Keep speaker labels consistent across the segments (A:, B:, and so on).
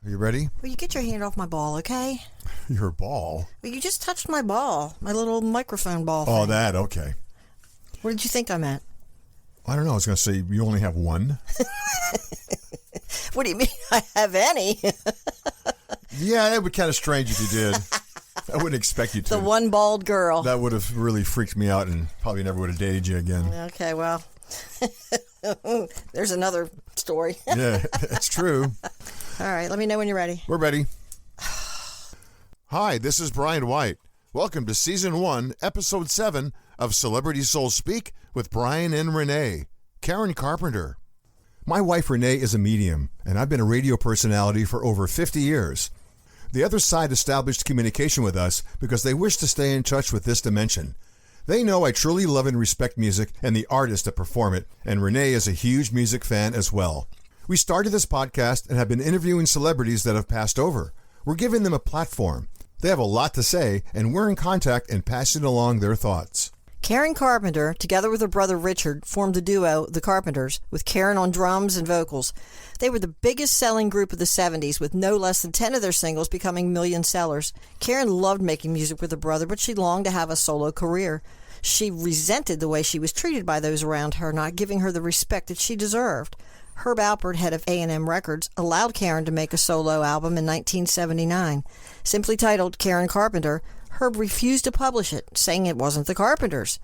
A: Are you ready?
B: Will you get your hand off my ball, okay?
A: Your ball?
B: Well, you just touched my ball. My little microphone ball thing.
A: Oh, that, okay.
B: What did you think I meant?
A: I don't know. I was going to say you only have one.
B: What do you mean I have any?
A: Yeah, that would be kind of strange if you did. I wouldn't expect you to.
B: The one bald girl.
A: That would have really freaked me out and probably never would have dated you again.
B: Okay, well, there's another story.
A: Yeah, it's true.
B: All right, let me know when you're ready.
A: We're ready. Hi, this is Brian White. Welcome to Season 1, Episode 7 of Celebrity Soul Speak with Brian and Rene. Karen Carpenter. My wife Rene is a medium, and I've been a radio personality for over 50 years. The Other Side established communication with us because they wish to stay in touch with this dimension. They know I truly love and respect music and the artists that perform it, and Rene is a huge music fan as well. We started this podcast and have been interviewing celebrities that have passed over. We're giving them a platform. They have a lot to say, and we're in contact and passing along their thoughts.
B: Karen Carpenter, together with her brother Richard, formed the duo The Carpenters, with Karen on drums and vocals. They were the biggest selling group of the 70s, with no less than 10 of their singles becoming million sellers. Karen loved making music with her brother, but she longed to have a solo career. She resented the way she was treated by those around her, not giving her the respect that she deserved. Herb Alpert, head of A&M Records, allowed Karen to make a solo album in 1979. Simply titled Karen Carpenter, Herb refused to publish it, saying it wasn't the Carpenters.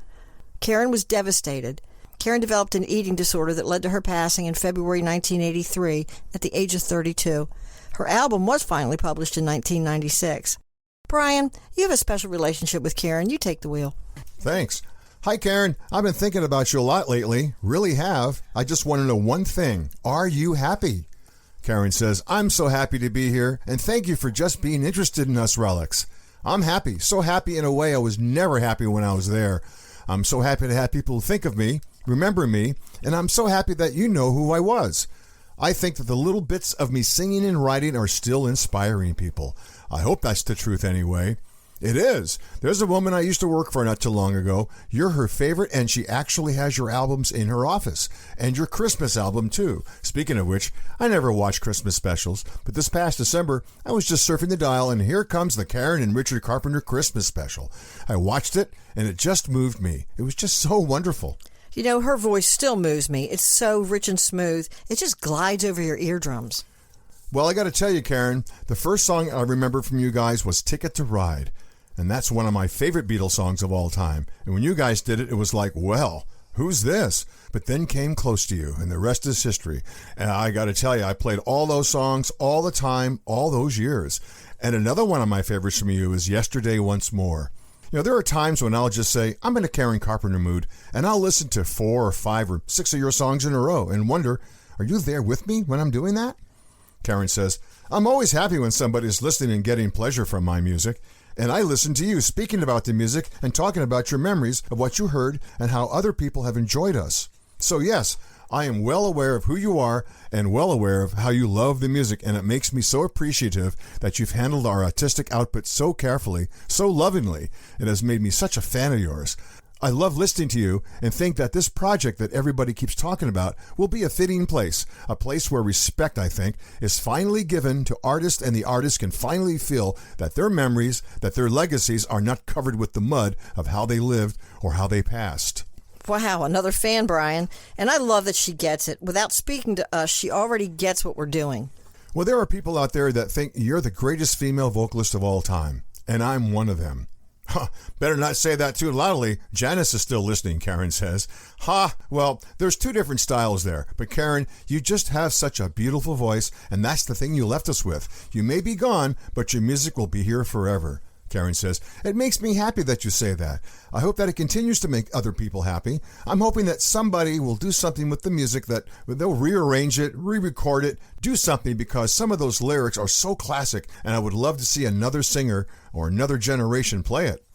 B: Karen was devastated. Karen developed an eating disorder that led to her passing in February 1983 at the age of 32. Her album was finally published in 1996. Brian, you have a special relationship with Karen. You take the wheel.
A: Thanks. Hi, Karen. I've been thinking about you a lot lately. Really have. I just want to know one thing. Are you happy? Karen says, I'm so happy to be here, and thank you for just being interested in us relics. I'm happy. So happy in a way I was never happy when I was there. I'm so happy to have people think of me, remember me, and I'm so happy that you know who I was. I think that the little bits of me singing and writing are still inspiring people. I hope that's the truth anyway. It is. There's a woman I used to work for not too long ago. You're her favorite, and she actually has your albums in her office. And your Christmas album, too. Speaking of which, I never watch Christmas specials, but this past December, I was just surfing the dial, and here comes the Karen and Richard Carpenter Christmas special. I watched it, and it just moved me. It was just so wonderful.
B: You know, her voice still moves me. It's so rich and smooth. It just glides over your eardrums.
A: Well, I got to tell you, Karen, the first song I remember from you guys was Ticket to Ride. And that's one of my favorite Beatles songs of all time. And when you guys did it, it was like, well, who's this? But then came Close to You, and the rest is history. And I got to tell you, I played all those songs all the time, all those years. And another one of my favorites from you is Yesterday Once More. You know, there are times when I'll just say, I'm in a Karen Carpenter mood, and I'll listen to 4 or 5 or 6 of your songs in a row and wonder, are you there with me when I'm doing that? Karen says, I'm always happy when somebody's listening and getting pleasure from my music. And I listen to you speaking about the music and talking about your memories of what you heard and how other people have enjoyed us. So yes, I am well aware of who you are and well aware of how you love the music, and it makes me so appreciative that you've handled our artistic output so carefully, so lovingly. It has made me such a fan of yours. I love listening to you and think that this project that everybody keeps talking about will be a fitting place, a place where respect, I think, is finally given to artists, and the artists can finally feel that their memories, that their legacies are not covered with the mud of how they lived or how they passed.
B: Wow, another fan, Brian. And I love that she gets it. Without speaking to us, she already gets what we're doing.
A: Well, there are people out there that think you're the greatest female vocalist of all time, and I'm one of them. Huh, better not say that too loudly. Janice is still listening, Karen says. Well, there's 2 different styles there. But Karen, you just have such a beautiful voice, and that's the thing you left us with. You may be gone, but your music will be here forever. Karen says, it makes me happy that you say that. I hope that it continues to make other people happy. I'm hoping that somebody will do something with the music, that they'll rearrange it, re-record it, do something, because some of those lyrics are so classic, and I would love to see another singer or another generation play it.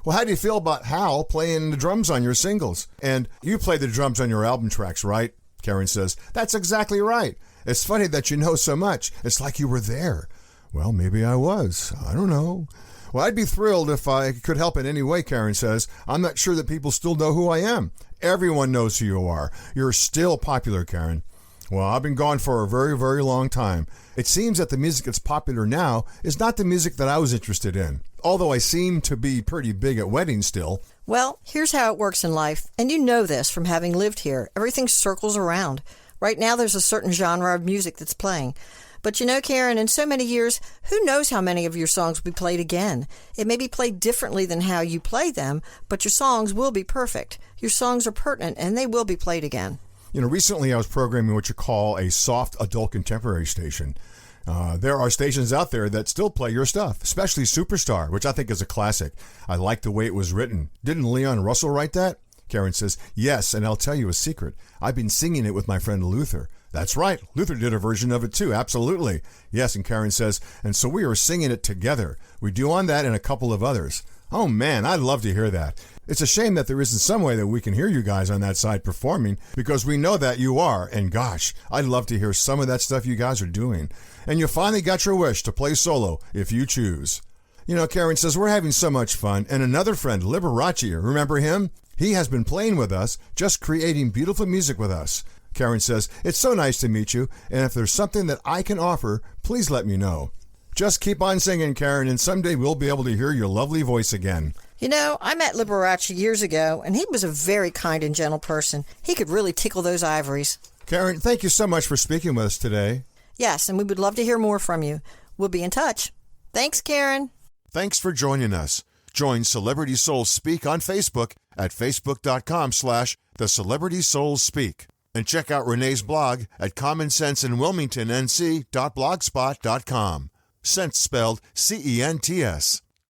A: Well, how do you feel about Hal playing the drums on your singles? And you play the drums on your album tracks, right? Karen says, that's exactly right. It's funny that you know so much. It's like you were there. Well, maybe I was. I don't know. Well, I'd be thrilled if I could help in any way, Karen says. I'm not sure that people still know who I am. Everyone knows who you are. You're still popular, Karen. Well, I've been gone for a very, very long time. It seems that the music that's popular now is not the music that I was interested in, although I seem to be pretty big at weddings still.
B: Well, here's how it works in life, and you know this from having lived here. Everything circles around. Right now there's a certain genre of music that's playing. But you know, Karen, in so many years, who knows how many of your songs will be played again? It may be played differently than how you play them, but your songs will be perfect. Your songs are pertinent, and they will be played again.
A: You know, recently I was programming what you call a soft adult contemporary station. There are stations out there that still play your stuff, especially Superstar, which I think is a classic. I like the way it was written. Didn't Leon Russell write that? Karen says, yes, and I'll tell you a secret. I've been singing it with my friend Luther. That's right. Luther did a version of it too. Absolutely. Yes, and Karen says, and so we are singing it together. We do on that and a couple of others. Oh man, I'd love to hear that. It's a shame that there isn't some way that we can hear you guys on that side performing, because we know that you are. And gosh, I'd love to hear some of that stuff you guys are doing. And you finally got your wish to play solo if you choose. You know, Karen says, we're having so much fun. And another friend, Liberace, remember him? He has been playing with us, just creating beautiful music with us. Karen says, it's so nice to meet you, and if there's something that I can offer, please let me know. Just keep on singing, Karen, and someday we'll be able to hear your lovely voice again.
B: You know, I met Liberace years ago, and he was a very kind and gentle person. He could really tickle those ivories.
A: Karen, thank you so much for speaking with us today.
B: Yes, and we would love to hear more from you. We'll be in touch. Thanks, Karen.
A: Thanks for joining us. Join Celebrity Souls Speak on Facebook at facebook.com/The Celebrity Souls Speak. And check out Renee's blog at commonsenseinwilmingtonnc.blogspot.com. Sense spelled CENTS.